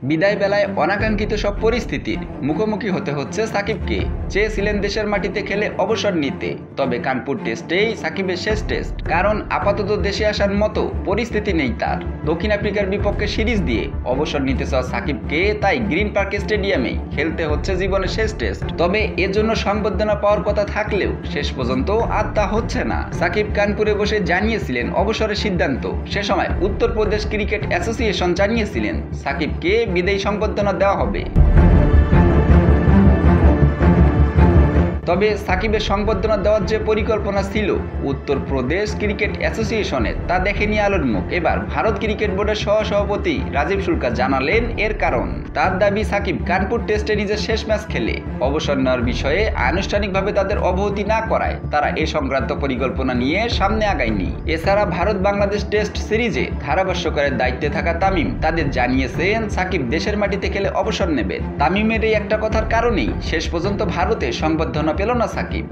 বিদায় বেলায় অনাকাঙ্ক্ষিত সব পরিস্থিতির মুখোমুখি হতে হচ্ছে সাকিবকে। চেয়েছিলেন দেশের মাটিতে খেলে অবসর নিতে, তবে কানপুর টেস্টেই সাকিবের শেষ টেস্ট। কারণ আপাতত দেশে আসার মতো পরিস্থিতি নেই তার। দক্ষিণ আফ্রিকার বিপক্ষে সিরিজ দিয়ে অবসর নিতে চাওয়া সাকিবকে তাই গ্রিন পার্ক স্টেডিয়ামেই খেলতে হচ্ছে জীবনের শেষ টেস্ট। তবে এজন্য সংবর্ধনা পাওয়ার কথা থাকলেও শেষ পর্যন্ত আর তা হচ্ছে না। সাকিব কানপুরে বসে জানিয়েছিলেন অবসরের সিদ্ধান্ত। সে সময় উত্তরপ্রদেশ ক্রিকেট অ্যাসোসিয়েশন জানিয়েছিলেন সাকিবকে বিদায়ী সংবর্ধনা দেওয়া হবে। তবে সাকিবের সংবর্ধনা দেওয়ার যে পরিকল্পনা ছিল উত্তরপ্রদেশ ক্রিকেট অ্যাসোসিয়েশনের, তা দেখেনি আলোর মুখ। এবার ভারত ক্রিকেট বোর্ডের সহসভাপতি রাজীব শুল্কা জানালেন এর কারণ। তার দাবি, সাকিব কানপুর টেস্টে নিজের শেষ ম্যাচ খেলে অবসর নেওয়ার বিষয়ে আনুষ্ঠানিকভাবে তাদের অবহিত না করায় তারা এ সংক্রান্ত পরিকল্পনা নিয়ে সামনে আগায়নি। এছাড়া ভারত বাংলাদেশ টেস্ট সিরিজে ধারাভাষ্যকারের দায়িত্বে থাকা তামিম তাদের জানিয়েছেন সাকিব দেশের মাটিতে খেলে অবসর নেবেন। তামিমের এই একটা কথার কারণেই শেষ পর্যন্ত ভারতে সংবর্ধনা পেল না সাকিব।